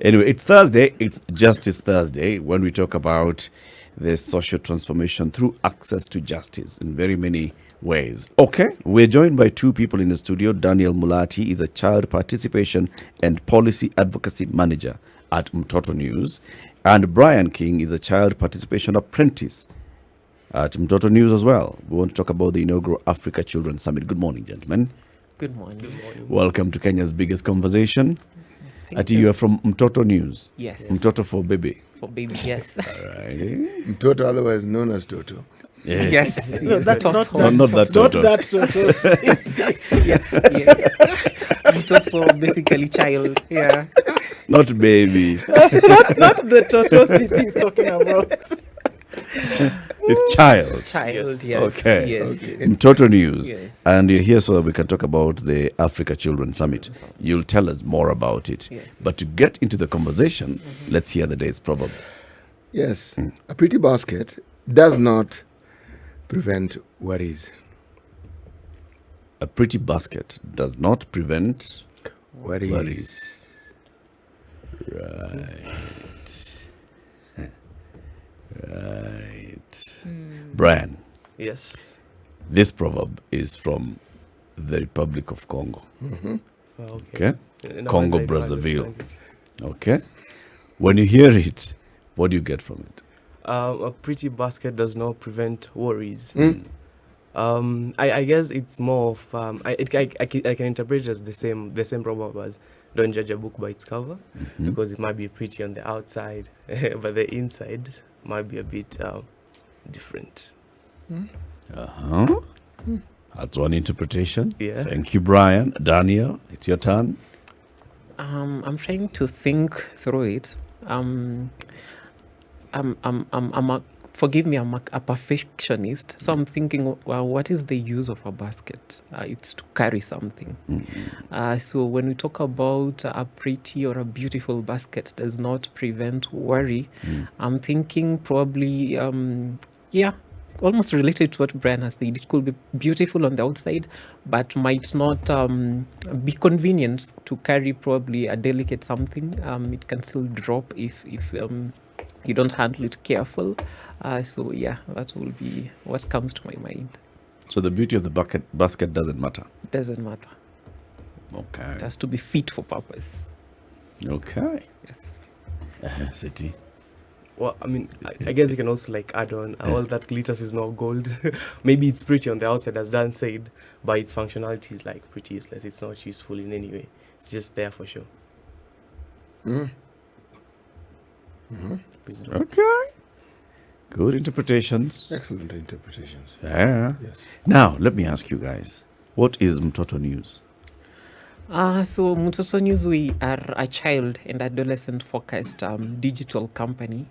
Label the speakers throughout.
Speaker 1: Anyway, it's Thursday. It's Justice Thursday when we talk about the social transformation through access to justice in very many ways. Okay, we're joined by two people in the studio. Daniel Mulati is a child participation and policy advocacy manager at Mtoto News, and Brian King is a child participation apprentice at Mtoto News as well. We want to talk about the inaugural Africa Children Summit. Good morning, gentlemen.
Speaker 2: Good morning. Good morning.
Speaker 1: Welcome to Kenya's biggest conversation. You are from Mtoto News.
Speaker 2: Yes.
Speaker 1: Mtoto for baby.
Speaker 2: For baby, yes.
Speaker 1: All right.
Speaker 3: Mtoto, otherwise known as Toto.
Speaker 2: Yes.
Speaker 4: No,
Speaker 2: yes.
Speaker 4: that, not
Speaker 1: Not that Toto.
Speaker 4: Not that Toto.
Speaker 2: yeah. Mtoto, basically child. Yeah.
Speaker 1: Not baby.
Speaker 4: not the Toto city is talking about.
Speaker 1: It's child.
Speaker 2: Child,
Speaker 4: Yes.
Speaker 2: yes.
Speaker 1: Okay.
Speaker 2: Yes.
Speaker 3: Okay.
Speaker 2: Yes.
Speaker 1: Mtoto News.
Speaker 2: Yes.
Speaker 1: And you're here so that we can talk about the Africa Children Summit. You'll tell us more about it.
Speaker 2: Yes.
Speaker 1: But to get into the conversation, let's hear the day's proverb.
Speaker 3: Yes, a pretty basket does not prevent worries.
Speaker 1: A pretty basket does not prevent
Speaker 3: Worries.
Speaker 1: worries. Right. Right. Brian,
Speaker 4: Yes.
Speaker 1: this proverb is from the Republic of Congo. Okay?
Speaker 4: No,
Speaker 1: Congo,
Speaker 4: I don't
Speaker 1: Brazzaville.
Speaker 4: understand it.
Speaker 1: Okay? When you hear it, what do you get from it?
Speaker 4: A pretty basket does not prevent worries.
Speaker 3: Mm.
Speaker 4: I guess it's more of I can interpret it as the same proverb as don't judge a book by its cover, because it might be pretty on the outside, but the inside might be a bit different.
Speaker 1: Uh-huh. That's one interpretation.
Speaker 4: Yeah.
Speaker 1: Thank you, Brian. Daniel, it's your turn.
Speaker 2: I'm trying to think through it. Forgive me, I'm a perfectionist. So I'm thinking, well, what is the use of a basket? It's to carry something. So when we talk about a pretty or a beautiful basket does not prevent worry, I'm thinking probably, almost related to what Brian has said. It could be beautiful on the outside, but might not be convenient to carry probably a delicate something. It can still drop if you don't handle it careful. That will be what comes to my mind.
Speaker 1: So the beauty of the basket doesn't matter.
Speaker 2: Doesn't matter.
Speaker 1: Okay.
Speaker 2: It has to be fit for purpose.
Speaker 1: Okay.
Speaker 2: Yes.
Speaker 1: City.
Speaker 4: Well, I mean, I guess you can also like add on all that glitters is not gold. Maybe it's pretty on the outside, as Dan said, but its functionality is like pretty useless. It's not useful in any way. It's just there for show. Wisdom.
Speaker 1: Okay. Good interpretations.
Speaker 3: Excellent interpretations.
Speaker 1: Yeah.
Speaker 3: Yes.
Speaker 1: Now, let me ask you guys, what is Mtoto News?
Speaker 2: So Mtoto News, we are a child and adolescent focused digital company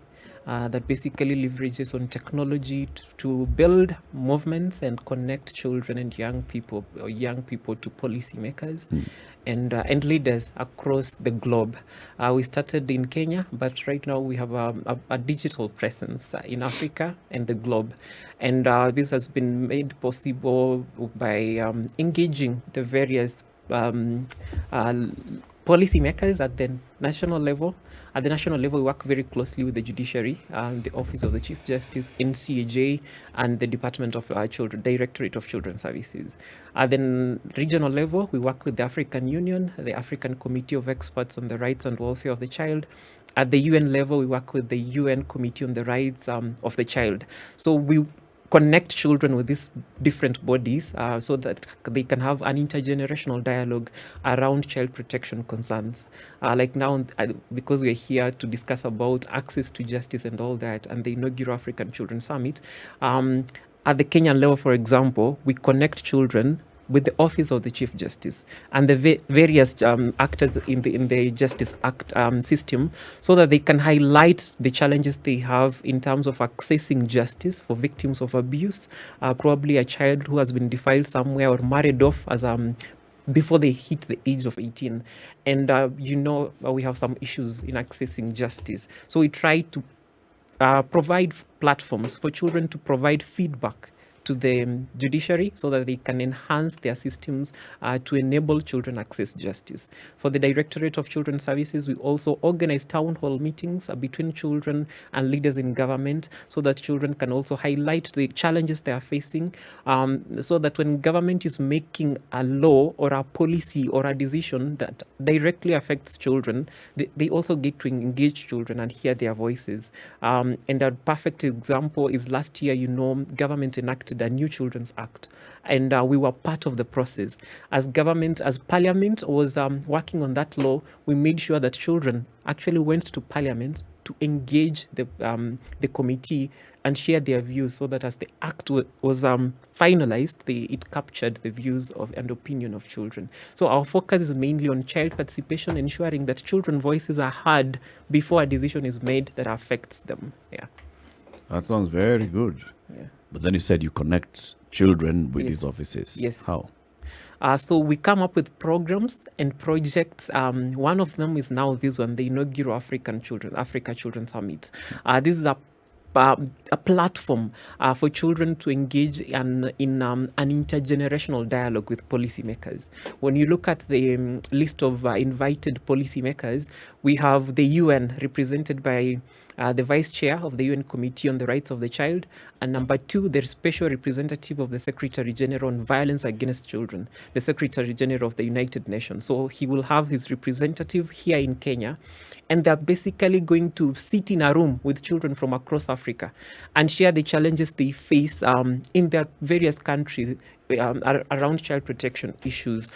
Speaker 2: that basically leverages on technology to build movements and connect children and young people to policymakers and leaders across the globe. We started in Kenya, but right now we have a digital presence in Africa and the globe. And this has been made possible by engaging the various policymakers at the national level. At the national level, we work very closely with the judiciary, the Office of the Chief Justice, NCAJ, and the Department of Directorate of Children's Services. At the regional level, we work with the African Union, the African Committee of Experts on the Rights and Welfare of the Child. At the UN level, we work with the UN Committee on the Rights of the Child. So we connect children with these different bodies so that they can have an intergenerational dialogue around child protection concerns. Like now, because we're here to discuss about access to justice and all that, and the inaugural African Children Summit, at the Kenyan level, for example, we connect children with the Office of the Chief Justice and the various actors in the Justice Act system, so that they can highlight the challenges they have in terms of accessing justice for victims of abuse, probably a child who has been defiled somewhere or married off as before they hit the age of 18. And we have some issues in accessing justice. So we try to provide platforms for children to provide feedback to the judiciary so that they can enhance their systems to enable children access justice. For the Directorate of Children's Services, we also organize town hall meetings between children and leaders in government so that children can also highlight the challenges they are facing, so that when government is making a law or a policy or a decision that directly affects children, they also get to engage children and hear their voices. And a perfect example is last year, government enacted a new Children's Act, and we were part of the process. As Parliament was working on that law, we made sure that children actually went to Parliament to engage the committee and share their views, so that as the act was finalized, it captured the views and opinion of children. So our focus is mainly on child participation, ensuring that children's voices are heard before a decision is made that affects them. Yeah.
Speaker 1: That sounds very good.
Speaker 2: Yeah.
Speaker 1: But then you said you connect children with
Speaker 2: Yes.
Speaker 1: these offices.
Speaker 2: Yes.
Speaker 1: How?
Speaker 2: So we come up with programs and projects. One of them is now this one, the Inaugural Africa Children Summit. This is a platform for children to engage in an intergenerational dialogue with policymakers. When you look at the list of invited policymakers, we have the UN represented by the Vice Chair of the UN Committee on the Rights of the Child, and number 2, the Special Representative of the Secretary General on Violence Against Children, the Secretary General of the United Nations. So he will have his representative here in Kenya, and they're basically going to sit in a room with children from across Africa and share the challenges they face in their various countries around child protection issues.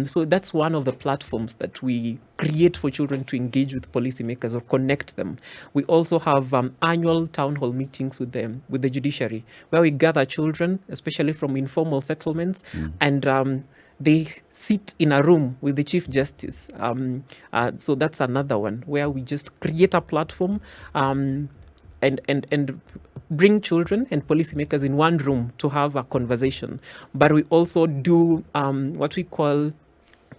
Speaker 2: So that's one of the platforms that we create for children to engage with policymakers or connect them. We also have annual town hall meetings with the judiciary, where we gather children, especially from informal settlements, and they sit in a room with the Chief Justice. So that's another one where we just create a platform and bring children and policymakers in one room to have a conversation. But we also do what we call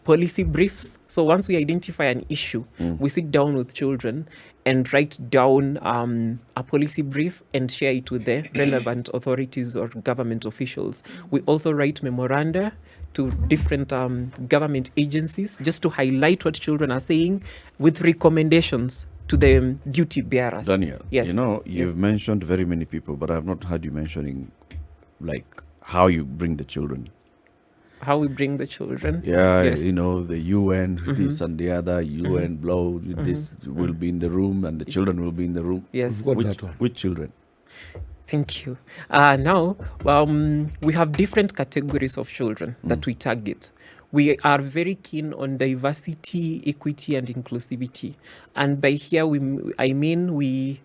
Speaker 2: policy briefs. So once we identify an issue, we sit down with children and write down a policy brief and share it with the relevant authorities or government officials. We also write memoranda to different government agencies just to highlight what children are saying with recommendations to the duty bearers.
Speaker 1: Daniel,
Speaker 2: Yes.
Speaker 1: You've mentioned very many people, but I've not heard you mentioning like how you bring the children.
Speaker 2: How we bring the children.
Speaker 1: Yeah,
Speaker 2: Yes.
Speaker 1: the UN, this and the other, UN blow, this will be in the room and the children will be in the room.
Speaker 2: Yes.
Speaker 3: We've got that one.
Speaker 1: Which children?
Speaker 2: Thank you. Now, we have different categories of children that we target. We are very keen on diversity, equity, and inclusivity. And by here, I mean we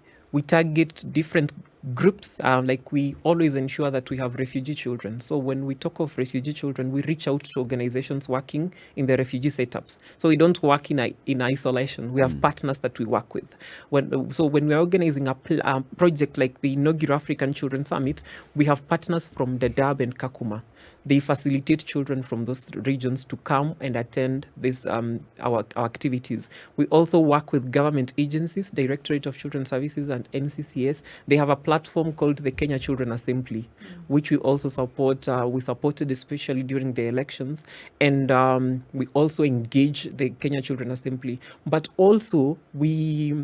Speaker 2: target different groups. Like we always ensure that we have refugee children. So when we talk of refugee children, we reach out to organizations working in the refugee setups. So we don't work in isolation. We have partners that we work with. When we're organizing a project like the Inaugural African Children Summit, we have partners from Dadaab and Kakuma. They facilitate children from those regions to come and attend this our activities. We also work with government agencies, Directorate of Children's Services and NCCS. They have a platform called the Kenya Children Assembly, which we also support. We supported especially during the elections, and we also engage the Kenya Children Assembly. But also we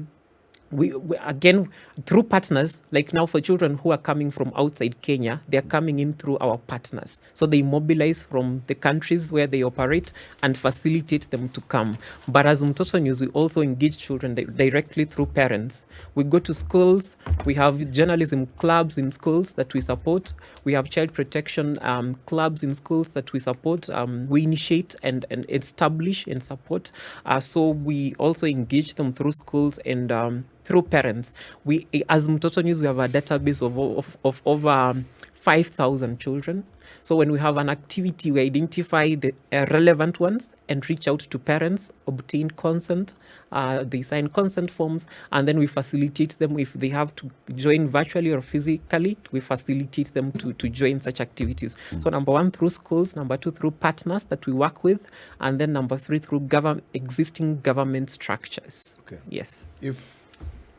Speaker 2: again, through partners, like now for children who are coming from outside Kenya, they are coming in through our partners. So they mobilize from the countries where they operate and facilitate them to come. But as Mtoto News, we also engage children directly through parents. We go to schools. We have journalism clubs in schools that we support. We have child protection clubs in schools that we support. We initiate and establish and support. So we also engage them through schools and through parents. We, as Mtoto News, we have a database of over 5,000 children. So when we have an activity, we identify the relevant ones and reach out to parents, obtain consent. They sign consent forms, and then we facilitate them if they have to join virtually or physically. We facilitate them to join such activities. So number 1, through schools. Number 2, through partners that we work with. And then number 3, through existing government structures.
Speaker 3: Okay.
Speaker 2: Yes.
Speaker 3: If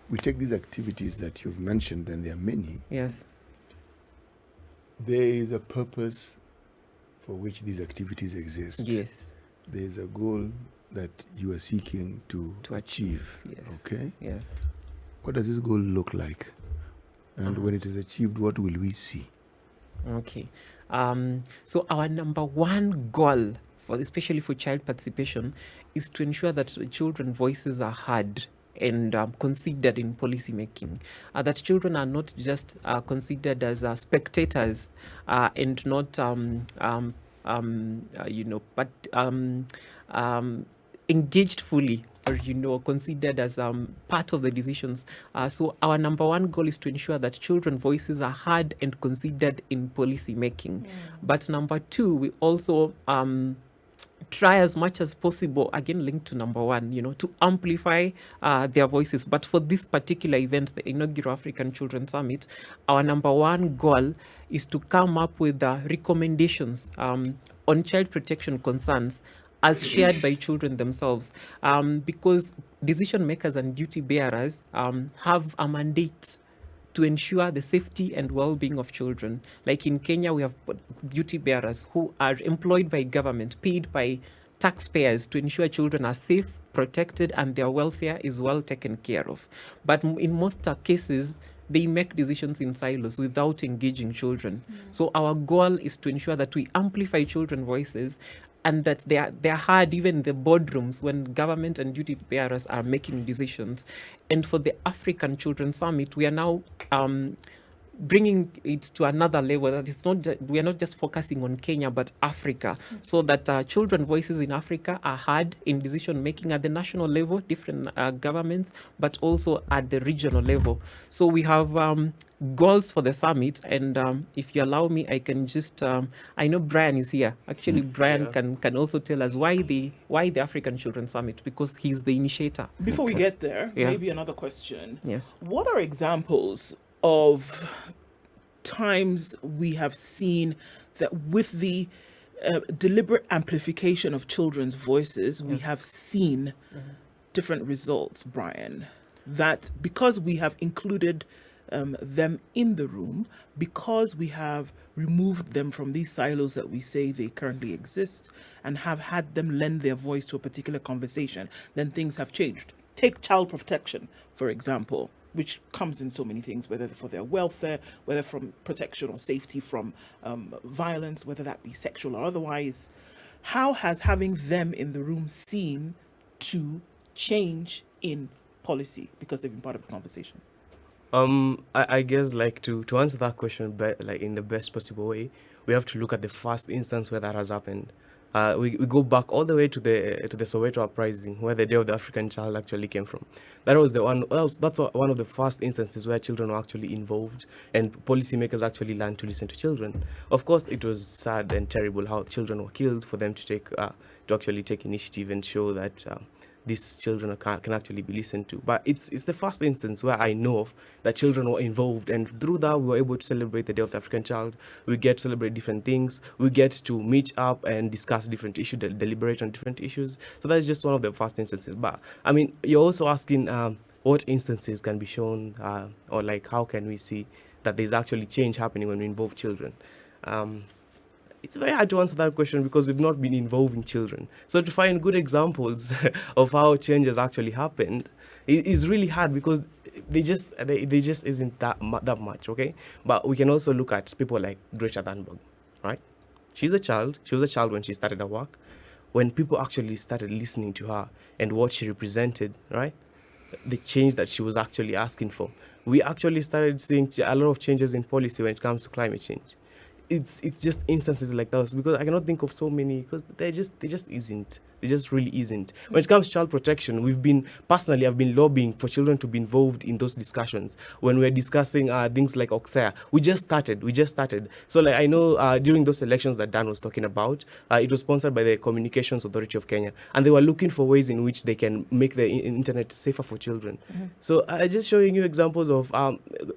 Speaker 3: we take these activities that you've mentioned, then there are many.
Speaker 2: Yes.
Speaker 3: there is a purpose for which these activities exist.
Speaker 2: Yes.
Speaker 3: There is a goal that you are seeking to achieve.
Speaker 2: Yes.
Speaker 3: Okay?
Speaker 2: Yes.
Speaker 3: What does this goal look like? And when it is achieved, what will we see?
Speaker 2: Okay. So our number one goal, especially for child participation, is to ensure that children's voices are heard and considered in policy making. That children are not just considered as spectators and not, but engaged fully, or considered as part of the decisions. So our number one goal is to ensure that children's voices are heard and considered in policy making. But number two, we also try as much as possible, again linked to number one, to amplify their voices. But for this particular event, the Inaugural African Children's Summit, our number one goal is to come up with recommendations on child protection concerns as shared by children themselves, because decision makers and duty bearers have a mandate to ensure the safety and well-being of children. Like in Kenya, we have duty bearers who are employed by government, paid by taxpayers to ensure children are safe, protected, and their welfare is well taken care of. But in most cases, they make decisions in silos without engaging children. So our goal is to ensure that we amplify children's voices and that they are heard even in the boardrooms when government and duty bearers are making decisions. And for the African Children's Summit, we are now bringing it to another level, that it's not we are not just focusing on Kenya but Africa, so that children voices in Africa are heard in decision making at the national level, different governments, but also at the regional level. So we have goals for the summit, and if you allow me, I can just I know Brian is here. Actually, Brian can also tell us why the African Children's Summit, because he's the initiator.
Speaker 5: Before we get there,
Speaker 2: Yeah.
Speaker 5: maybe another question.
Speaker 2: Yes.
Speaker 5: What are examples of times we have seen that with the deliberate amplification of children's voices, we have seen different results, Brian? That because we have included them in the room, because we have removed them from these silos that we say they currently exist, and have had them lend their voice to a particular conversation, then things have changed. Take child protection, for example, which comes in so many things, whether for their welfare, whether from protection or safety from violence, whether that be sexual or otherwise. How has having them in the room seen to change in policy because they've been part of the conversation?
Speaker 4: I guess like to answer that question like in the best possible way, we have to look at the first instance where that has happened. We go back all the way to the Soweto uprising, where the Day of the African Child actually came from. That's one of the first instances where children were actually involved, and policymakers actually learned to listen to children. Of course, it was sad and terrible how children were killed. For them to actually take initiative and show that these children can actually be listened to. But it's the first instance where I know of that children were involved, and through that we were able to celebrate the Day of the African Child. We get to celebrate different things. We get to meet up and discuss different issues, deliberate on different issues. So that's just one of the first instances. But I mean, you're also asking what instances can be shown, or like how can we see that there's actually change happening when we involve children. It's very hard to answer that question because we've not been involving children. So to find good examples of how change has actually happened is really hard because they just isn't that much, okay? But we can also look at people like Greta Thunberg, right? She was a child when she started her work. When people actually started listening to her and what she represented, right? The change that she was actually asking for. We actually started seeing a lot of changes in policy when it comes to climate change. It's just instances like those, because I cannot think of so many, because they just isn't. They just really isn't. When it comes to child protection, I've been lobbying for children to be involved in those discussions. When we're discussing things like Oxea, we just started. So like I know during those elections that Dan was talking about, it was sponsored by the Communications Authority of Kenya, and they were looking for ways in which they can make the internet safer for children. So just showing you examples of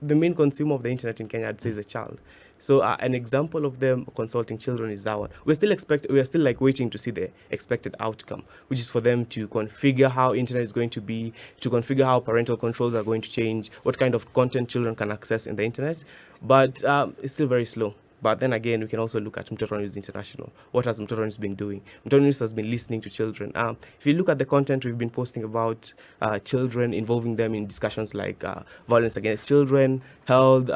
Speaker 4: the main consumer of the internet in Kenya, I'd say, is a child. So an example of them consulting children is that one. We are still like waiting to see the expected outcome, which is for them to configure how internet is going to be, to configure how parental controls are going to change, what kind of content children can access in the internet. But it's still very slow. But then again, we can also look at Mtoto News International. What has Mtoto News been doing? Mtoto News has been listening to children. If you look at the content we've been posting about children, involving them in discussions like violence against children, health,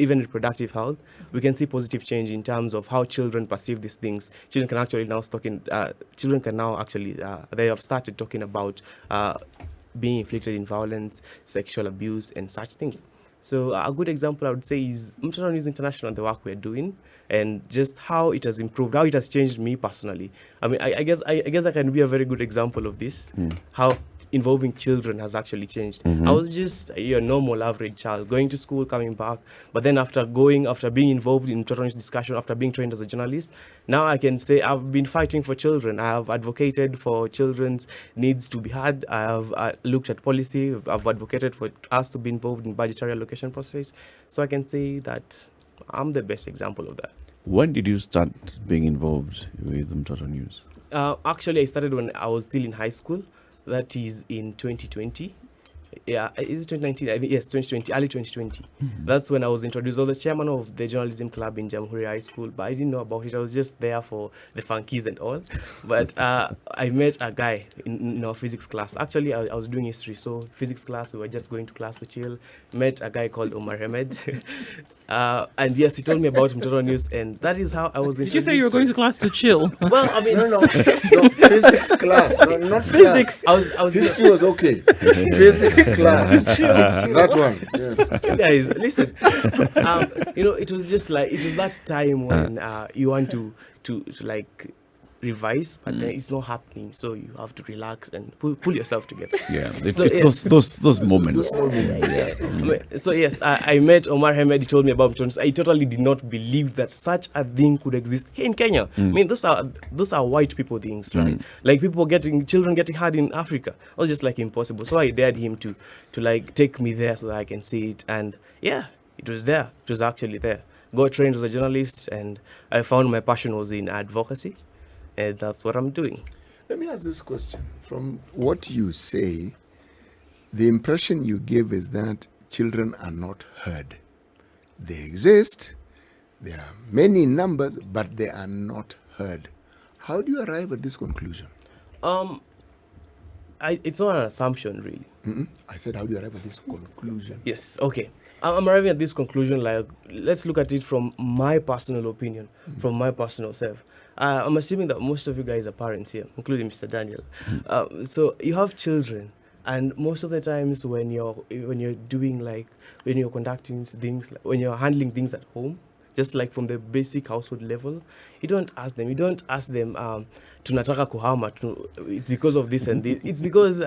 Speaker 4: even reproductive health, we can see positive change in terms of how children perceive these things. Children can actually they have started talking about being inflicted in violence, sexual abuse, and such things. So a good example I would say is Mtoto News International and the work we're doing, and just how it has improved, how it has changed me personally. I mean, I guess I can be a very good example of this. How involving children has actually changed. I was just a normal average child going to school, coming back, but then after being involved in Mtoto News discussion, after being trained as a journalist, now I can say I've been fighting for children. I have advocated for children's needs to be heard. I have looked at policy. I've advocated for us to be involved in budgetary allocation process. So I can say that I'm the best example of that.
Speaker 1: When did you start being involved with Mtoto News?
Speaker 4: Actually, I started when I was still in high school. That is in 2020. Yeah, is it 2019? I think, yes, 2020, early 2020. That's when I was introduced. I was the chairman of the journalism club in Jamhuri High School, but I didn't know about it. I was just there for the funkies and all. But I met a guy in our physics class. Actually, I was doing history, so physics class, we were just going to class to chill. Met a guy called Omar Ahmed. And yes, he told me about Mtoto News, and that is how I was introduced.
Speaker 5: Did you say you were going to class to chill?
Speaker 4: Well, I mean,
Speaker 3: No, physics class, not
Speaker 5: Physics.
Speaker 3: Class.
Speaker 4: I was
Speaker 3: History was okay. Physics class. That one, yes.
Speaker 4: Guys, listen. It was just like, it was that time when you want to like revise, but then it's not happening, so you have to relax and pull yourself together.
Speaker 1: Yeah, it's,
Speaker 4: So,
Speaker 1: it's
Speaker 4: yes.
Speaker 1: those moments.
Speaker 4: So yes, I met Omar Ahmed. He told me about Mtoto. I totally did not believe that such a thing could exist here in Kenya. I mean, those are white people things, right? Like children getting hurt in Africa. It was just like impossible. So I dared him to like take me there so that I can see it. And yeah, it was there. It was actually there. Got trained as a journalist, and I found my passion was in advocacy, and that's what I'm doing.
Speaker 3: Let me ask this question. From what you say, the impression you give is that children are not heard. They exist, there are many numbers, but they are not heard. How do you arrive at this conclusion?
Speaker 4: It's not an assumption, really.
Speaker 3: I said, how do you arrive at this conclusion?
Speaker 4: Yes, okay. I'm arriving at this conclusion, like, let's look at it from my personal opinion, from my personal self. I'm assuming that most of you guys are parents here, including Mr. Daniel. So you have children, and most of the times when you're doing, like, when you're conducting things, like, when you're handling things at home, just like from the basic household level, you don't ask them tunataka kuhama, it's because of this and this. It's because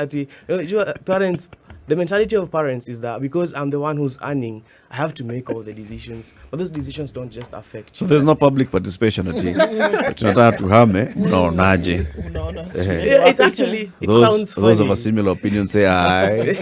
Speaker 4: parents, the mentality of parents is that because I'm the one who's earning, I have to make all the decisions. But those decisions don't just affect
Speaker 1: So there's no public participation at it. Tunataka tuhame, no naje.
Speaker 4: Yeah, it sounds funny.
Speaker 1: Those of a similar opinion say aye.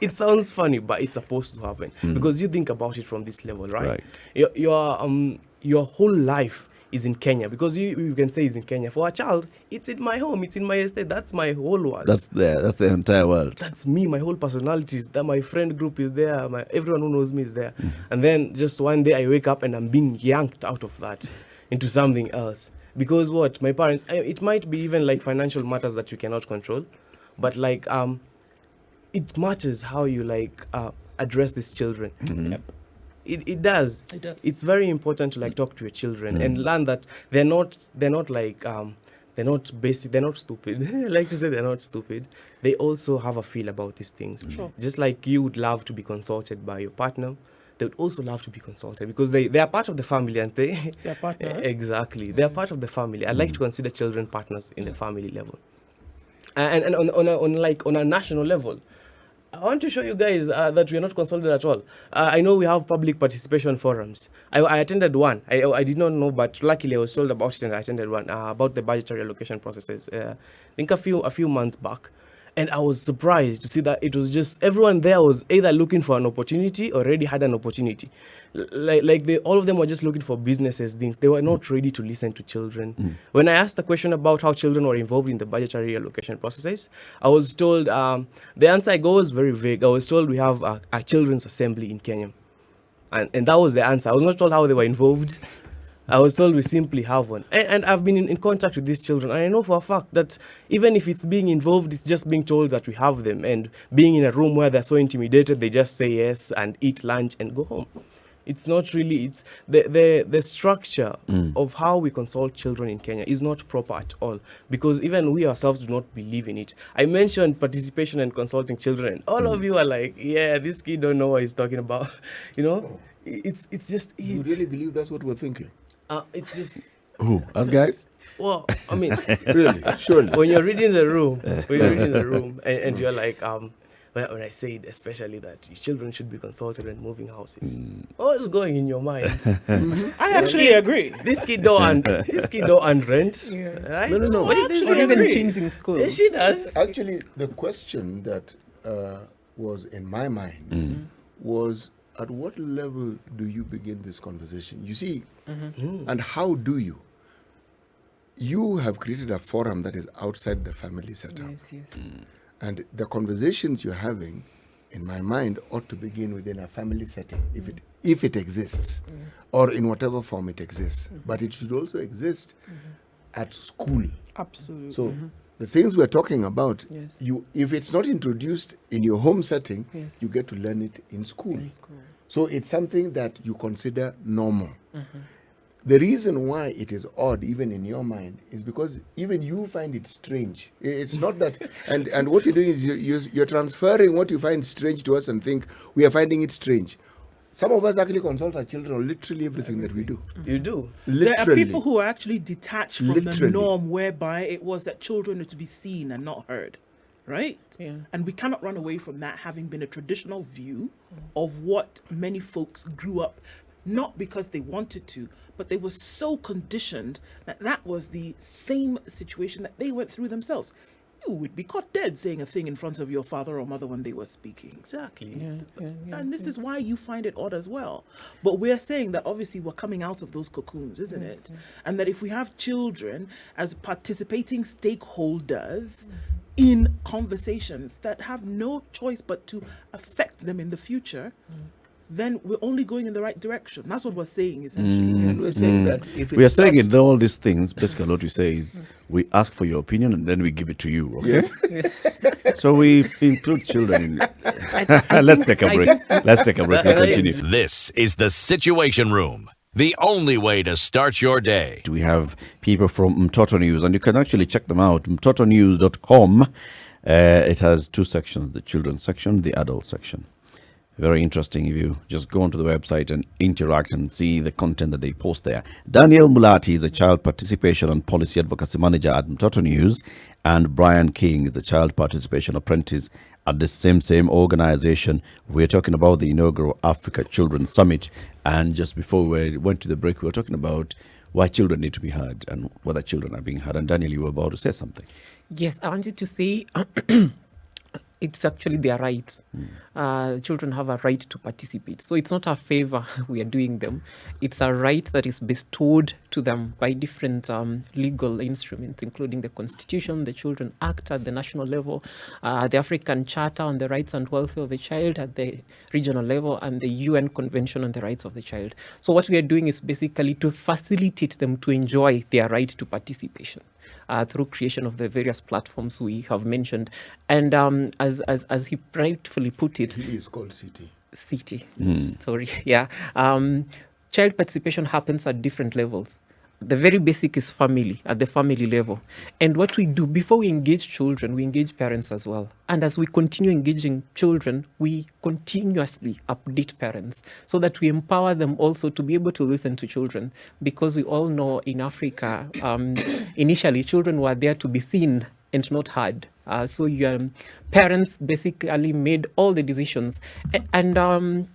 Speaker 4: It sounds funny, but it's supposed to happen because you think about it from this level, right?
Speaker 1: Right.
Speaker 4: Your whole life is in Kenya, because you can say it's in Kenya. For a child, it's in my home, it's in my estate. That's my whole world.
Speaker 1: That's the entire world.
Speaker 4: That's me. My whole personality is there. My friend group is there. Everyone who knows me is there. And then just one day I wake up and I'm being yanked out of that into something else. Because what? My parents, it might be even like financial matters that you cannot control, but like it matters how you like address these children.
Speaker 5: Yep.
Speaker 4: It does.
Speaker 5: It does.
Speaker 4: It's very important to like talk to your children and learn that they're not like they're not basic, they're not stupid. I like to say they're not stupid. They also have a feel about these things.
Speaker 5: Sure.
Speaker 4: Just like you would love to be consulted by your partner, they would also love to be consulted because they are part of the family, aren't they?
Speaker 5: Their partner.
Speaker 4: Exactly. They are part of the family. I like to consider children partners in the family level. And on a national level, I want to show you guys that we are not consulted at all. I know we have public participation forums. I attended one. I did not know, but luckily I was told about it and I attended one about the budgetary allocation processes. I think a few months back. And I was surprised to see that it was just everyone there was either looking for an opportunity or already had an opportunity. All of them were just looking for businesses things. They were not ready to listen to children. When I asked a question about how children were involved in the budgetary allocation processes, I was told the answer I got was very vague. I was told we have a children's assembly in Kenya. And that was the answer. I was not told how they were involved. I was told we simply have one. And I've been in contact with these children, and I know for a fact that even if it's being involved, it's just being told that we have them, and being in a room where they're so intimidated, they just say yes and eat lunch and go home. It's not really, it's the structure of how we consult children in Kenya is not proper at all, because even we ourselves do not believe in it. I mentioned participation and consulting children, and all of you are like, yeah, this kid don't know what he's talking about. You know, it's just,
Speaker 3: You really believe that's what we're thinking?
Speaker 4: it's just,
Speaker 1: Who? Us guys?
Speaker 4: well, I mean,
Speaker 3: Really? Surely.
Speaker 4: when you're reading the room, and you're like, when I said especially that your children should be consulted when moving houses, what's going in your mind?
Speaker 5: I actually agree.
Speaker 4: This kid don't earn rent, right?
Speaker 3: No.
Speaker 4: What did they
Speaker 2: Or
Speaker 4: say?
Speaker 2: even
Speaker 4: Agree.
Speaker 2: changing schools.
Speaker 4: She does.
Speaker 3: Actually, the question that was in my mind was, at what level do you begin this conversation? You see, and how do you? You have created a forum that is outside the family setup.
Speaker 2: Yes.
Speaker 3: And the conversations you're having, in my mind, ought to begin within a family setting, if it exists, or in whatever form it exists. But it should also exist at school.
Speaker 5: Absolutely.
Speaker 3: So the things we're talking about,
Speaker 2: Yes.
Speaker 3: if it's not introduced in your home setting,
Speaker 2: Yes.
Speaker 3: you get to learn it in school.
Speaker 2: In school.
Speaker 3: So it's something that you consider normal. The reason why it is odd, even in your mind, is because even you find it strange. It's not that, and what you're doing is you're transferring what you find strange to us and think we are finding it strange. Some of us actually consult our children on literally everything that we do.
Speaker 4: You do.
Speaker 5: There are
Speaker 3: Literally.
Speaker 5: people who are actually detached from the
Speaker 3: Literally.
Speaker 5: norm whereby it was that children are to be seen and not heard, right?
Speaker 2: Yeah.
Speaker 5: And we cannot run away from that having been a traditional view of what many folks grew up, not because they wanted to, but they were so conditioned that that was the same situation that they went through themselves. You would be caught dead saying a thing in front of your father or mother when they were speaking.
Speaker 4: Exactly.
Speaker 5: And this is why you find it odd as well. But we're saying that obviously we're coming out of those cocoons, isn't it? And that if we have children as participating stakeholders in conversations that have no choice but to affect them in the future, then we're only going in the right direction. That's what we're saying, essentially.
Speaker 3: And we're saying that if it
Speaker 1: We are saying
Speaker 3: starts-
Speaker 1: in all these things, basically what we say is we ask for your opinion and then we give it to you, okay? So we include children in Let's take a break. Let's take a break. We'll continue.
Speaker 6: This is the Situation Room, the only way to start your day.
Speaker 1: We have people from Mtoto News, and you can actually check them out, mtotonews.com. It has two sections, the children's section, the adult section. Very interesting if you just go onto the website and interact and see the content that they post there. Daniel Mulati is a child participation and policy advocacy manager at Mtoto News, and Brian King is a child participation apprentice at the same organization. We're talking about the inaugural Africa Children's Summit, and just before we went to the break, we were talking about why children need to be heard and whether children are being heard. And Daniel, you were about to say something.
Speaker 2: Yes, I wanted to say it's actually their right. Children have a right to participate. So it's not a favor we are doing them. It's a right that is bestowed to them by different legal instruments, including the Constitution, the Children Act at the national level, the African Charter on the Rights and Welfare of the Child at the regional level, and the UN Convention on the Rights of the Child. So what we are doing is basically to facilitate them to enjoy their right to participation. Through creation of the various platforms we have mentioned. And as he rightfully put it,
Speaker 3: It is called city.
Speaker 2: city. Sorry, yeah. Child participation happens at different levels. The very basic is family, at the family level. And what we do before we engage children, we engage parents as well. And as we continue engaging children, we continuously update parents so that we empower them also to be able to listen to children. Because we all know in Africa, initially children were there to be seen and not heard. So your parents basically made all the decisions. And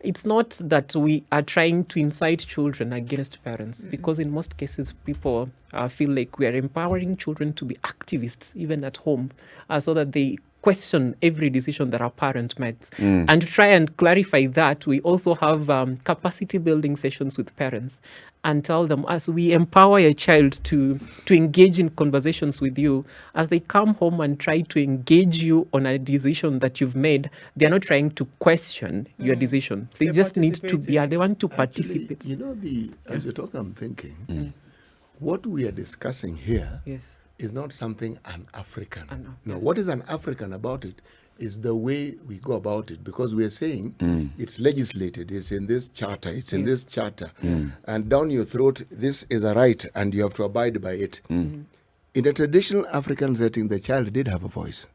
Speaker 2: it's not that we are trying to incite children against parents, because in most cases people feel like we are empowering children to be activists even at home, so that they question every decision that our parent makes. And to try and clarify that, we also have capacity building sessions with parents and tell them, as we empower your child to engage in conversations with you, as they come home and try to engage you on a decision that you've made, they're not trying to question your decision. They
Speaker 5: They're
Speaker 2: just need to be,
Speaker 5: participating.
Speaker 2: they want to
Speaker 3: Actually,
Speaker 2: participate.
Speaker 3: you know, as you're talking, I'm thinking, what we are discussing here
Speaker 2: Yes.
Speaker 3: is not something an African.
Speaker 2: I know.
Speaker 3: No, what is an African about it is the way we go about it, because we are saying it's legislated, it's in this charter, it's in this charter, and down your throat, this is a right, and you have to abide by it. In a traditional African setting, the child did have a voice.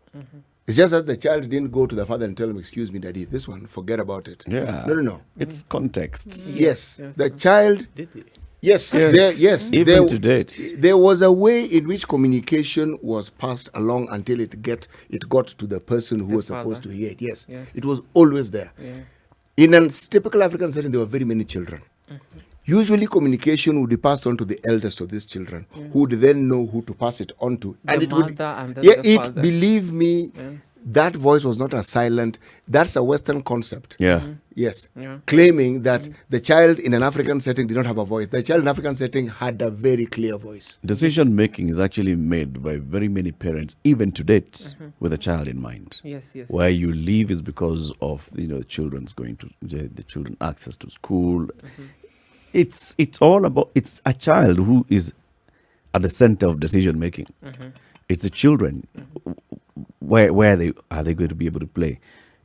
Speaker 3: It's just that the child didn't go to the father and tell him, "Excuse me, daddy, this one, forget about it."
Speaker 1: Yeah.
Speaker 3: No.
Speaker 1: It's context.
Speaker 3: Yes, the child.
Speaker 4: Did he?
Speaker 3: Yes,
Speaker 1: Even
Speaker 3: there,
Speaker 1: to date.
Speaker 3: there was a way in which communication was passed along until it got to the person who
Speaker 2: The
Speaker 3: was supposed
Speaker 2: father.
Speaker 3: to hear it. Yes,
Speaker 2: Yes.
Speaker 3: it was always there.
Speaker 2: Yeah.
Speaker 3: In a typical African setting, there were very many children. Usually, communication would be passed on to the eldest of these children, who would then know who to pass it on to.
Speaker 2: The
Speaker 3: it would,
Speaker 2: mother and then the father.
Speaker 3: believe me, that voice was not a silent. That's a Western concept.
Speaker 1: Yeah.
Speaker 3: Yes.
Speaker 2: Yeah.
Speaker 3: Claiming that the child in an African setting did not have a voice. The child in an African setting had a very clear voice.
Speaker 1: Decision making is actually made by very many parents, even to date, with a child in mind.
Speaker 2: Yes, yes.
Speaker 1: Where you live is because of children's going to the children access to school. It's all about, it's a child who is at the center of decision making. It's the children. Where are they going to be able to play?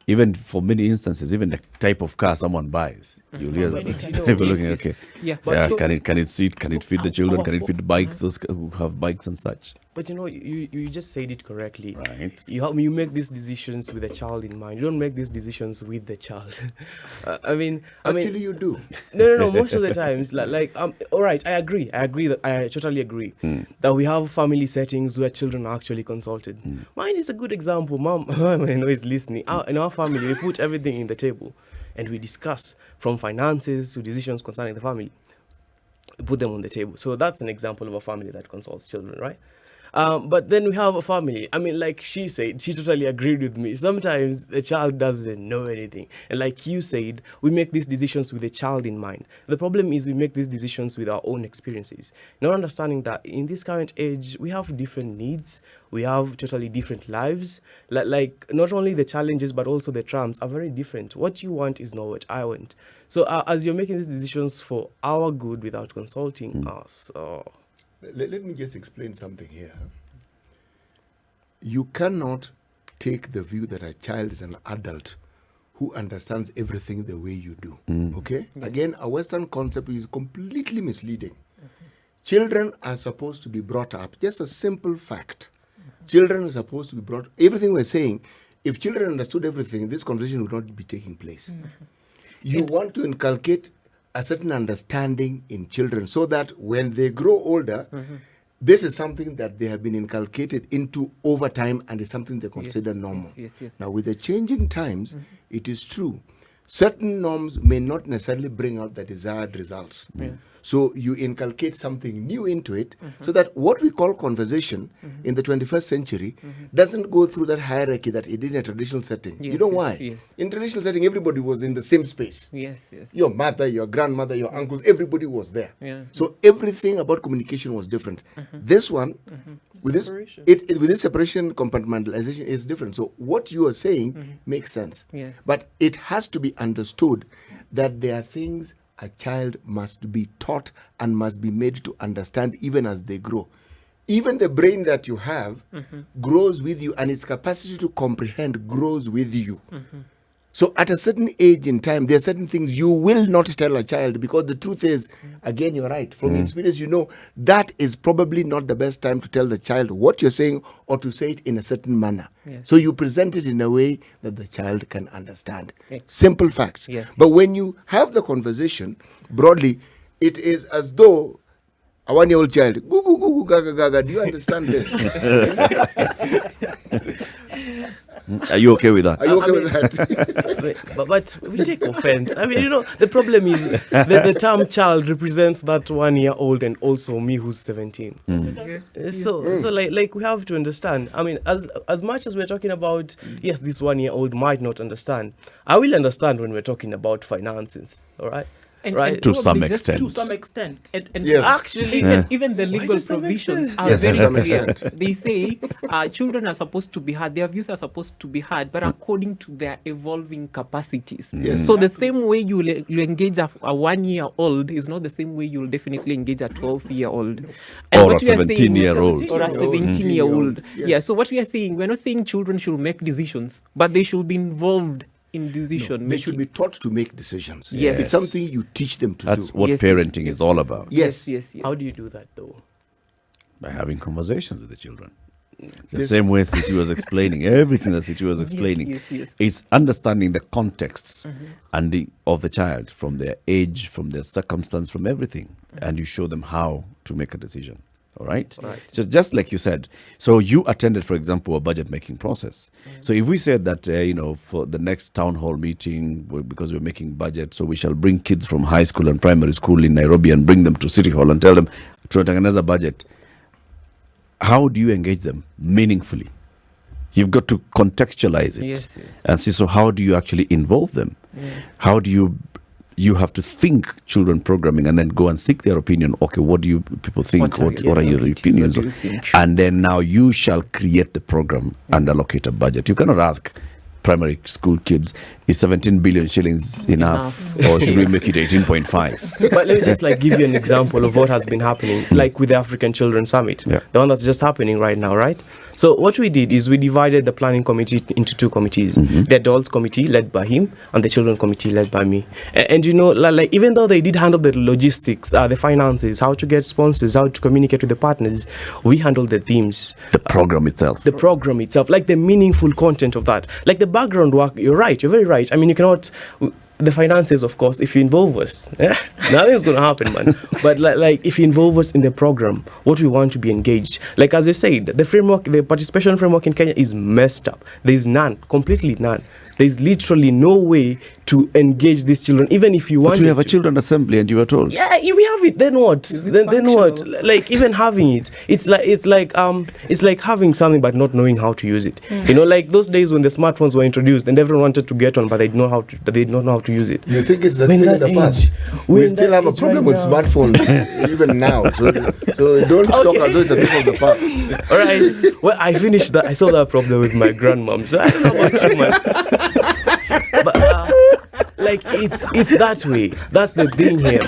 Speaker 1: Even for many instances, even the type of car someone buys, you'll hear
Speaker 4: But it's,
Speaker 1: people looking.
Speaker 2: yes,
Speaker 1: Okay,
Speaker 2: Yeah.
Speaker 1: yeah,
Speaker 4: so-
Speaker 1: can it seat? Can it fit the children? Can it fit the bikes? Those who have bikes and such.
Speaker 4: But you just said it correctly.
Speaker 1: Right.
Speaker 4: You make these decisions with the child in mind. You don't make these decisions with the child.
Speaker 3: Actually, you do.
Speaker 4: No. Most of the times, all right, I agree. I totally agree that we have family settings where children are actually consulted. Mine is a good example. Mom, I know is listening. In our family, we put everything in the table, and we discuss from finances to decisions concerning the family. We put them on the table. So that's an example of a family that consults children, right? But then we have a family. Like she said, she totally agreed with me. Sometimes the child doesn't know anything. And like you said, we make these decisions with the child in mind. The problem is we make these decisions with our own experiences. Not understanding that in this current age, we have different needs. We have totally different lives. Like not only the challenges, but also the triumphs are very different. What you want is not what I want. So as you're making these decisions for our good without consulting us,
Speaker 3: Let me just explain something here. You cannot take the view that a child is an adult who understands everything the way you do. Okay? Again, a Western concept is completely misleading. Children are supposed to be brought up. Just a simple fact. Children are supposed to be brought. Everything we're saying, if children understood everything, this conversation would not be taking place. You want to inculcate a certain understanding in children so that when they grow older, this is something that they have been inculcated into over time and is something they consider normal.
Speaker 2: Yes.
Speaker 3: Now, with the changing times, it is true. Certain norms may not necessarily bring out the desired results. So you inculcate something new into it so that what we call conversation in the 21st century doesn't go through that hierarchy that it did in a traditional setting. You know why?
Speaker 2: Yes.
Speaker 3: In traditional setting, everybody was in the same space.
Speaker 2: Yes.
Speaker 3: Your mother, your grandmother, your uncles, everybody was there.
Speaker 2: Yeah.
Speaker 3: So everything about communication was different. This one, with this,
Speaker 5: Separation.
Speaker 3: with this separation, compartmentalization is different. So what you are saying makes sense.
Speaker 2: Yes.
Speaker 3: But it has to be understood that there are things a child must be taught and must be made to understand even as they grow. Even the brain that you have grows with you, and its capacity to comprehend grows with you. So at a certain age in time, there are certain things you will not tell a child, because the truth is, again, you're right. From experience, you know that is probably not the best time to tell the child what you're saying or to say it in a certain manner.
Speaker 2: Yes.
Speaker 3: So you present it in a way that the child can understand.
Speaker 2: Yes.
Speaker 3: Simple facts.
Speaker 2: Yes.
Speaker 3: But when you have the conversation broadly, it is as though a 1-year-old child, goo, goo, goo, goo, gaga, gaga, do you understand this?
Speaker 1: Are you okay with that?
Speaker 3: Are you okay with that?
Speaker 4: But we take offense. I mean, the problem is the term child represents that 1 year old and also me who's 17. So like we have to understand. I mean, as much as we're talking about, yes, this 1 year old might not understand. I will understand when we're talking about finances. All right. Right.
Speaker 1: To some
Speaker 2: probably just
Speaker 1: extent.
Speaker 5: To some extent.
Speaker 2: And
Speaker 3: Yes.
Speaker 2: actually, even the legal
Speaker 4: to some
Speaker 2: provisions
Speaker 4: extent?
Speaker 2: are
Speaker 3: Yes, to
Speaker 2: very
Speaker 3: some
Speaker 2: clear.
Speaker 3: extent.
Speaker 2: They say children are supposed to be heard, their views are supposed to be heard, but according to their evolving capacities.
Speaker 3: Yes.
Speaker 2: So the same way you engage a 1 year old is not the same way you'll definitely engage a 12-year-old. And
Speaker 1: Or
Speaker 2: what
Speaker 1: a
Speaker 2: we are saying-
Speaker 1: 17-year-old.
Speaker 2: Or a 17-year-old.
Speaker 3: Yes.
Speaker 2: Yeah, so what we are saying, we're not saying children should make decisions, but they should be involved in decision
Speaker 3: They
Speaker 2: making.
Speaker 3: should be taught to make decisions.
Speaker 2: Yes.
Speaker 3: It's something you teach them to
Speaker 1: That's
Speaker 3: do.
Speaker 1: what
Speaker 2: Yes,
Speaker 1: parenting
Speaker 2: yes,
Speaker 1: is all about.
Speaker 3: Yes.
Speaker 2: Yes.
Speaker 4: How do you do that though?
Speaker 1: By having conversations with the children. The
Speaker 3: Yes.
Speaker 1: same way Situ was explaining, everything that Situ was explaining.
Speaker 2: yes.
Speaker 1: It's understanding the contexts and of the child, from their age, from their circumstance, from everything. And you show them how to make a decision. All right? Just like you said. So you attended, for example, a budget making process. So if we said that, for the next town hall meeting, because we're making budget, so we shall bring kids from high school and primary school in Nairobi and bring them to City Hall and tell them, tunatengeneza budget. How do you engage them meaningfully? You've got to contextualize it.
Speaker 2: Yes.
Speaker 1: And see, so how do you actually involve them? How do you have to think children programming and then go and seek their opinion. Okay, what do you people think? What are your opinions? And then now you shall create the program and allocate a budget. You cannot ask primary school kids, is 17 billion shillings enough? Or should we make it 18.5?
Speaker 4: But let me just give you an example of what has been happening, like with the African Children Summit, the one that's just happening right now, right? So what we did is we divided the planning committee into two committees, the adults committee led by him and the children committee led by me. And even though they did handle the logistics, the finances, how to get sponsors, how to communicate with the partners, we handled the themes.
Speaker 1: The program itself.
Speaker 4: The program itself, like the meaningful content of that, like the background work. You're right, you're very right. I mean, you cannot, the finances, of course, if you involve us, nothing's going to happen, man. But like if you involve us in the program, what we want to be engaged. Like as you said, the framework, the participation framework in Kenya is messed up. There's none, completely none. There's literally no way to engage these children, even if you want.
Speaker 1: But we have a children assembly, and you were told.
Speaker 4: Yeah, we have it. Then what? Then what? Like even having it, it's like having something but not knowing how to use it. Like those days when the smartphones were introduced and everyone wanted to get on, but they did not know how to use it.
Speaker 3: You think it's that thing in the past? We still have a problem with smartphones even now. So don't talk as though it's a thing of the past.
Speaker 4: All right. Well, I finished that. I saw that problem with my grandmom. So I don't know about you, man. But it's that way. That's the thing here.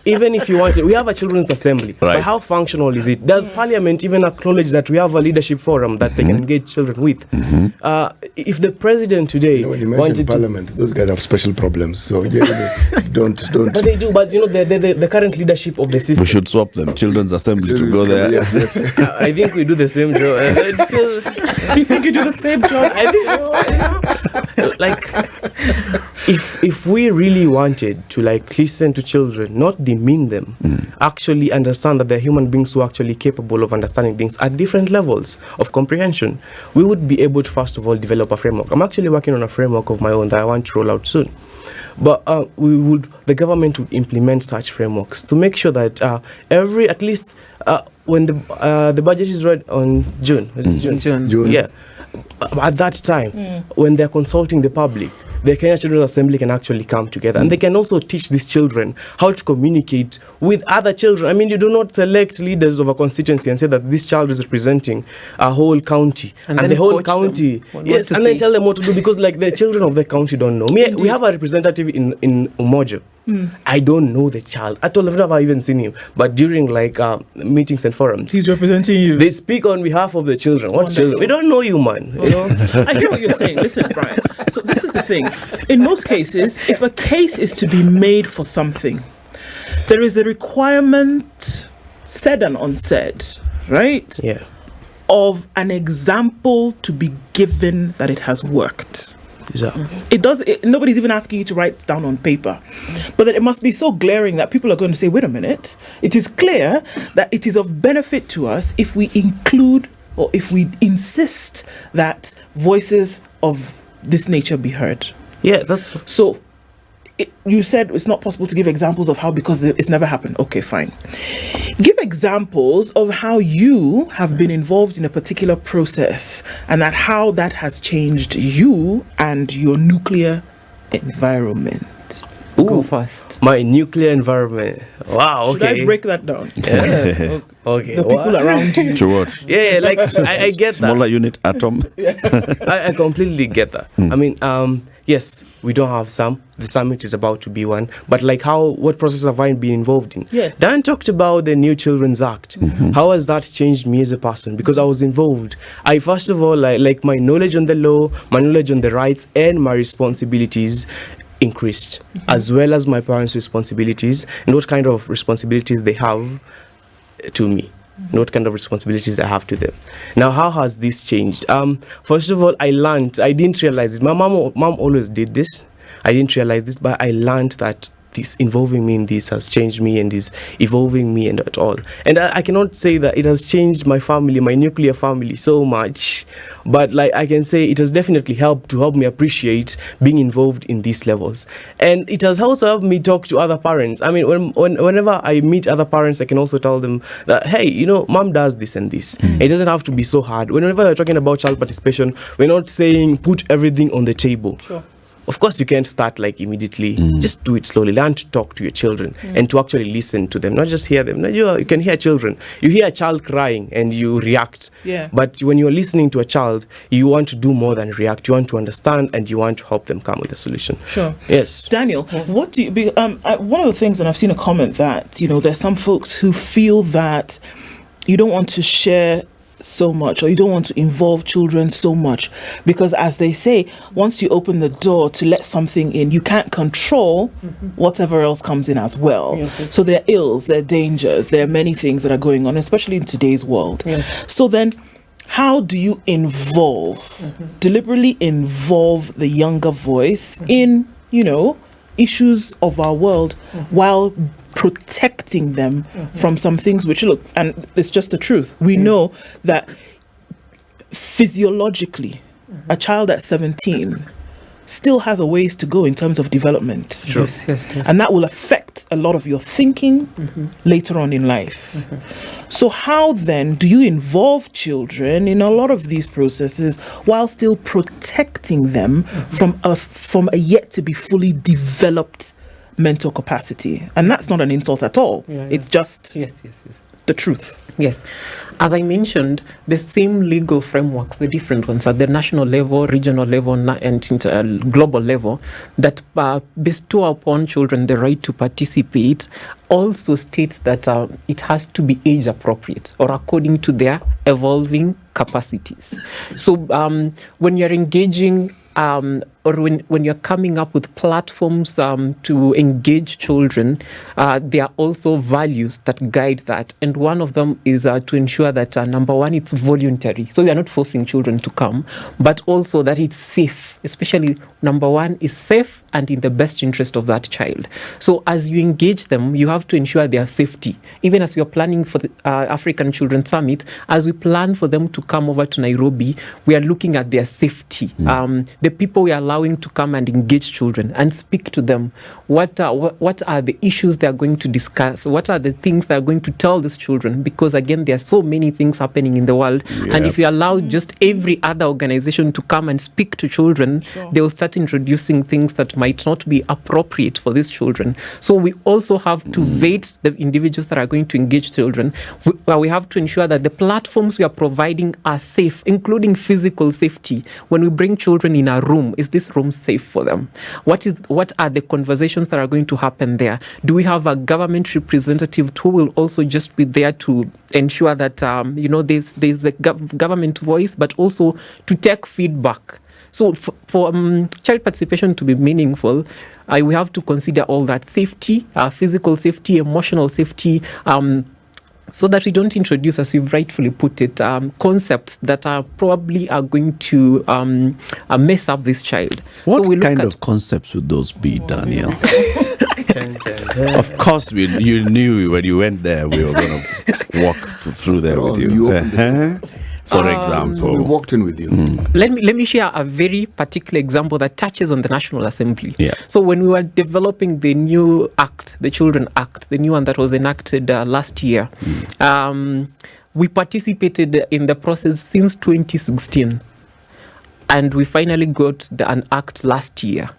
Speaker 4: Even if you want it, we have a children's assembly.
Speaker 1: Right.
Speaker 4: But how functional is it? Does Parliament even acknowledge that we have a leadership forum that they can engage children with? If the president today
Speaker 3: When you mention
Speaker 4: wanted
Speaker 3: Parliament, those guys have special problems. So don't.
Speaker 4: But they do. But the current leadership of the system.
Speaker 1: We should swap them. Children's assembly to go there.
Speaker 3: Yes.
Speaker 4: I think we do the same job.
Speaker 5: You think you do the same job?
Speaker 4: I think, if we really wanted to listen to children, not demean them, actually understand that they're human beings who are actually capable of understanding things at different levels of comprehension, we would be able to first of all develop a framework. I'm actually working on a framework of my own that I want to roll out soon. But the government would implement such frameworks to make sure that at least when the budget is read on June.
Speaker 3: June.
Speaker 4: Yeah. At that time, when they're consulting the public, the Kenya Children's Assembly can actually come together and they can also teach these children how to communicate with other children. I mean, you do not select leaders of a constituency and say that this child is representing a whole county and the whole county. Yes, and then tell them what to do because the children of the county don't know. We have a representative in Umoja. I don't know the child at all. I've never even seen him. But during meetings and forums,
Speaker 5: He's representing you.
Speaker 4: they speak on behalf of the children. What children? We don't know you, man.
Speaker 5: I get what you're saying. Listen, Brian. So this is the thing. In most cases, if a case is to be made for something, there is a requirement, said and unsaid, right?
Speaker 4: Yeah.
Speaker 5: Of an example to be given that it has worked. Nobody's even asking you to write down on paper, but that it must be so glaring that people are going to say, wait a minute, it is clear that it is of benefit to us if we include or if we insist that voices of this nature be heard.
Speaker 4: Yeah, that's
Speaker 5: So you said it's not possible to give examples of how because it's never happened. Okay, fine. Give examples of how you have been involved in a particular process and that how that has changed you and your nuclear environment.
Speaker 2: Go first.
Speaker 4: my nuclear environment. Wow.
Speaker 5: Should
Speaker 4: Okay.
Speaker 5: I break that down?
Speaker 4: Yeah. Okay.
Speaker 5: The people around you.
Speaker 1: To what?
Speaker 4: Yeah, like I get that.
Speaker 1: Smaller unit atom.
Speaker 4: I completely get that. I mean, yes, we don't have some. The summit is about to be one. But like what process have I been involved in?
Speaker 5: Yes.
Speaker 4: Dan talked about the New Children's Act. How has that changed me as a person? Because I was involved. I first of all, like my knowledge on the law, my knowledge on the rights and my responsibilities increased, as well as my parents' responsibilities and what kind of responsibilities they have to me. What kind of responsibilities I have to them. Now, how has this changed? First of all, I didn't realize it. My mom always did this. I didn't realize this, but I learned that this involving me in this has changed me and is evolving me and at all. And I cannot say that it has changed my family, my nuclear family so much, but like I can say it has definitely helped me appreciate being involved in these levels. And it has also helped me talk to other parents. I mean, whenever I meet other parents, I can also tell them that, hey, mom does this and this. It doesn't have to be so hard. Whenever we're talking about child participation, we're not saying put everything on the table.
Speaker 5: Sure.
Speaker 4: Of course, you can't start like immediately. Just do it slowly. Learn to talk to your children and to actually listen to them, not just hear them. No, you can hear children. You hear a child crying and you react.
Speaker 5: Yeah.
Speaker 4: But when you're listening to a child, you want to do more than react. You want to understand and you want to help them come with a solution.
Speaker 5: Sure.
Speaker 4: Yes.
Speaker 5: Daniel, what do you? One of the things, and I've seen a comment that there's some folks who feel that you don't want to share so much, or you don't want to involve children so much, because as they say, once you open the door to let something in, you can't control whatever else comes in as well. So there are ills, there are dangers, there are many things that are going on, especially in today's world. So then how do you deliberately involve the younger voice in issues of our world while protecting them from some things which, look, and it's just the truth. We know that physiologically, a child at 17 still has a ways to go in terms of development.
Speaker 4: Sure.
Speaker 2: Yes.
Speaker 5: And that will affect a lot of your thinking later on in life. So how then do you involve children in a lot of these processes while still protecting them from a yet to be fully developed mental capacity? And that's not an insult at all. It's just
Speaker 2: Yes.
Speaker 5: the truth.
Speaker 2: Yes. As I mentioned, the same legal frameworks, the different ones at the national level, regional level, and global level, that bestow upon children the right to participate, also states that it has to be age appropriate or according to their evolving capacities. So when you're engaging or when you're coming up with platforms to engage children, there are also values that guide that. And one of them is to ensure that, number one, it's voluntary. So we are not forcing children to come, but also that it's safe. Especially, number one, is safe and in the best interest of that child. So as you engage them, you have to ensure their safety. Even as we are planning for the African Children's Summit, as we plan for them to come over to Nairobi, we are looking at their safety. The people we are allowing to come and engage children and speak to them. What are the issues they are going to discuss? What are the things they are going to tell these children? Because again, there are so many things happening in the world. And if you allow just every other organization to come and speak to children, they will start introducing things that might not be appropriate for these children. So we also have to vet the individuals that are going to engage children. We have to ensure that the platforms we are providing are safe, including physical safety. When we bring children in a room, is this room safe for them? What are the conversations that are going to happen there? Do we have a government representative who will also just be there to ensure that there's a government voice, but also to take feedback? So for child participation to be meaningful, we have to consider all that safety, physical safety, emotional safety, so that we don't introduce, as you've rightfully put it, concepts that are probably are going to mess up this child.
Speaker 1: What
Speaker 2: so
Speaker 1: kind of concepts would those be, Daniel?
Speaker 4: 10.
Speaker 1: Of course, you knew when you went there we were going to walk through there with you.
Speaker 3: You opened
Speaker 1: For
Speaker 3: So we
Speaker 1: example.
Speaker 3: walked in with you.
Speaker 2: Let me share a very particular example that touches on the National Assembly.
Speaker 1: Yeah.
Speaker 2: So when we were developing the new act, the Children Act, the new one that was enacted last year, we participated in the process since 2016, and we finally got an act last year.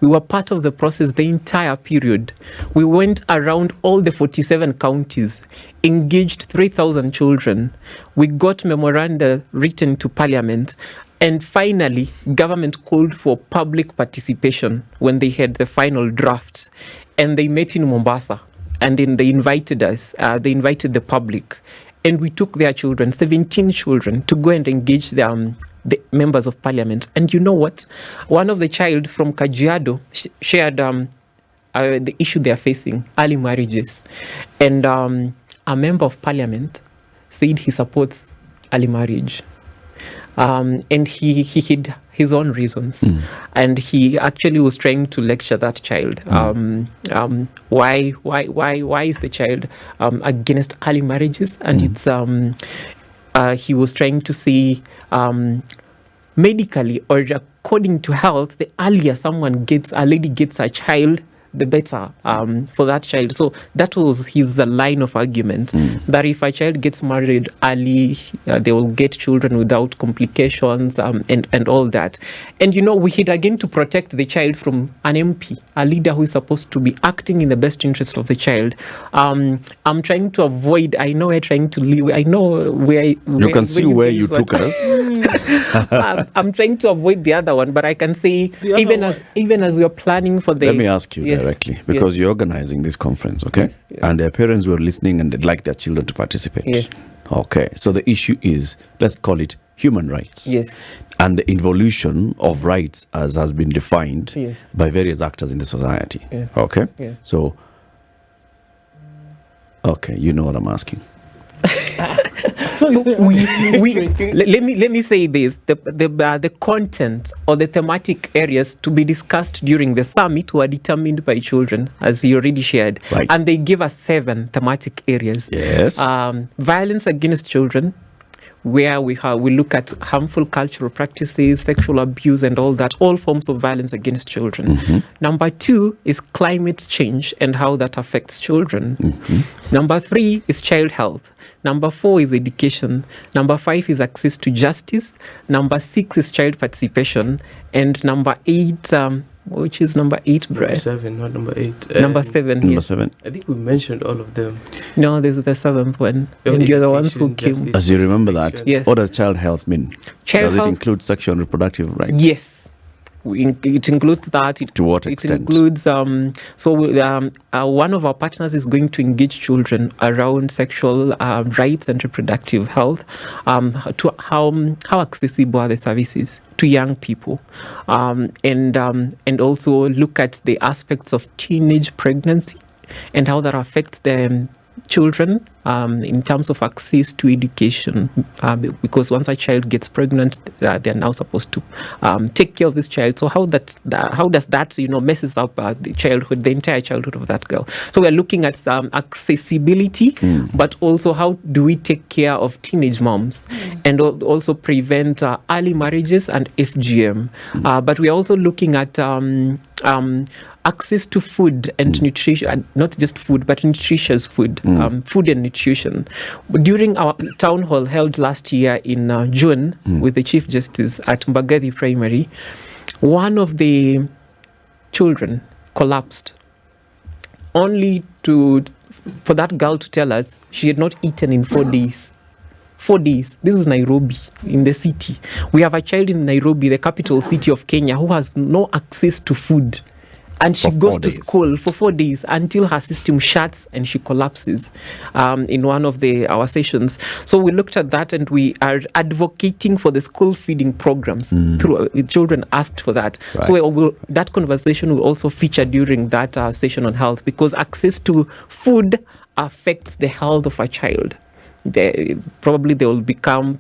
Speaker 2: We were part of the process the entire period. We went around all the 47 counties, engaged 3,000 children. We got memoranda written to Parliament. And finally, government called for public participation when they had the final draft. And they met in Mombasa. And then they invited us. They invited the public. And we took their children, 17 children, to go and engage the members of Parliament. And you know what? One of the child from Kajiado shared the issue they are facing, early marriages. And a member of Parliament said he supports early marriage. And he had his own reasons. And he actually was trying to lecture that child. Why is the child against early marriages? And it's he was trying to say medically or according to health, the earlier a lady gets a child, the better for that child. So that was his line of argument, that if a child gets married early, they will get children without complications and all that. And, you know, we had again to protect the child from an MP, a leader who is supposed to be acting in the best interest of the child. I'm trying to avoid, I know we're trying to leave, I know where
Speaker 1: You can see where you took us.
Speaker 2: I'm trying to avoid the other one, but I can say even as we're planning for the...
Speaker 1: Let me ask you
Speaker 2: Yes.
Speaker 1: directly, because you're organizing this conference, okay?
Speaker 2: Yes.
Speaker 1: And their parents were listening and they'd like their children to participate.
Speaker 2: Yes.
Speaker 1: Okay, so the issue is, let's call it human rights.
Speaker 2: Yes.
Speaker 1: And the involution of rights as has been defined
Speaker 2: Yes.
Speaker 1: by various actors in the society.
Speaker 2: Yes.
Speaker 1: Okay?
Speaker 2: Yes.
Speaker 1: So, okay, you know what I'm asking.
Speaker 2: Let me say this: the content or the thematic areas to be discussed during the summit were determined by children, as you already shared,
Speaker 1: Right.
Speaker 2: and they gave us 7 thematic areas.
Speaker 1: Yes.
Speaker 2: Violence against children, where we look at harmful cultural practices, sexual abuse, and all that, all forms of violence against children. Number 2 is climate change and how that affects children. Number 3 is child health. Number 4 is education. Number 5 is access to justice. Number 6 is child participation. And number 8, which is number 8,
Speaker 4: Number
Speaker 2: Brad?
Speaker 4: 7, not number 8.
Speaker 2: Number 7.
Speaker 1: Number
Speaker 2: Yes.
Speaker 1: 7.
Speaker 4: I think we mentioned all of them.
Speaker 2: No, there's the 7th one.
Speaker 4: Yeah,
Speaker 2: And you're the ones who
Speaker 4: education,
Speaker 2: came.
Speaker 4: justice.
Speaker 1: As you remember that,
Speaker 2: Yes.
Speaker 1: what does child health mean?
Speaker 2: Child
Speaker 1: Does
Speaker 2: health-
Speaker 1: it include sexual and reproductive rights?
Speaker 2: Yes. It includes that.
Speaker 1: To what
Speaker 2: It
Speaker 1: extent?
Speaker 2: includes one of our partners is going to engage children around sexual rights and reproductive health. To how accessible are the services to young people, and also look at the aspects of teenage pregnancy and how that affects the children in terms of access to education, because once a child gets pregnant, they are now supposed to take care of this child. So how does that messes up the entire childhood of that girl? So we're looking at some accessibility, but also how do we take care of teenage moms and also prevent early marriages and FGM. But we're also looking at access to food and nutrition, not just food, but nutritious food, food and nutrition. During our town hall held last year in June with the Chief Justice at Mbagathi Primary, one of the children collapsed, only for that girl to tell us she had not eaten in 4 days. 4 days. This is Nairobi, in the city. We have a child in Nairobi, the capital city of Kenya, who has no access to food. And she
Speaker 1: For
Speaker 2: goes
Speaker 1: 4
Speaker 2: to
Speaker 1: days.
Speaker 2: school for 4 days until her system shuts and she collapses in one of our sessions. So we looked at that and we are advocating for the school feeding programs. Children asked for that.
Speaker 1: Right.
Speaker 2: So that conversation will also feature during that session on health, because access to food affects the health of a child. They will become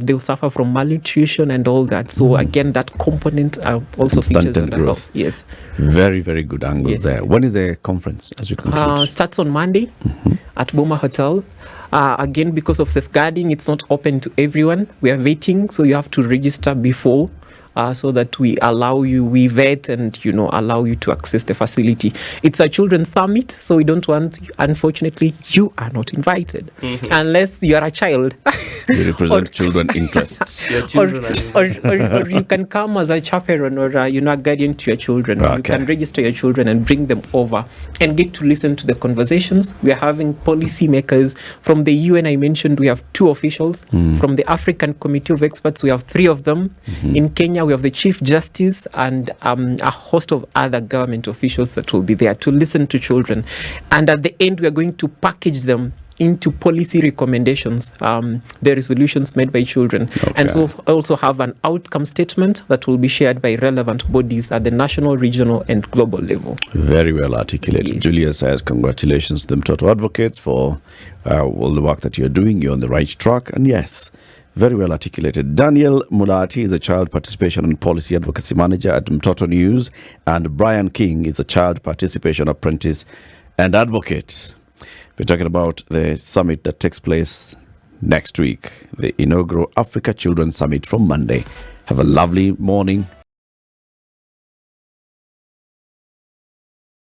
Speaker 2: they'll suffer from malnutrition and all that. So again, that component also features
Speaker 1: Stunted
Speaker 2: under
Speaker 1: growth.
Speaker 2: health. Yes.
Speaker 1: Very, very good angle
Speaker 2: Yes.
Speaker 1: there. When is the conference, as you conclude?
Speaker 2: Starts on Monday at Boma Hotel. Again, because of safeguarding, it's not open to everyone. We are waiting, so you have to register before. So that we vet and, allow you to access the facility. It's a children's summit, so we don't want, unfortunately, you are not invited unless you are a child.
Speaker 1: You represent children interests.
Speaker 4: Your children are
Speaker 2: or you can come as a chaperone or, a guardian to your children.
Speaker 1: Okay.
Speaker 2: You can register your children and bring them over and get to listen to the conversations. We are having policy makers from the UN. I mentioned we have 2 officials. From the African Committee of Experts, we have 3 of them. In Kenya, we have the Chief Justice and a host of other government officials that will be there to listen to children. And at the end, we are going to package them into policy recommendations, the resolutions made by children. And so also have an outcome statement that will be shared by relevant bodies at the national, regional, and global level.
Speaker 1: Very well articulated.
Speaker 2: Yes.
Speaker 1: Julia says, congratulations to the Mtoto advocates for all the work that you're doing. You're on the right track. And yes, very well articulated. Daniel Mulati is a child participation and policy advocacy manager at Mtoto News. And Brian King is a child participation apprentice and advocate. We're talking about the summit that takes place next week, the inaugural Africa Children's Summit from Monday. Have a lovely morning.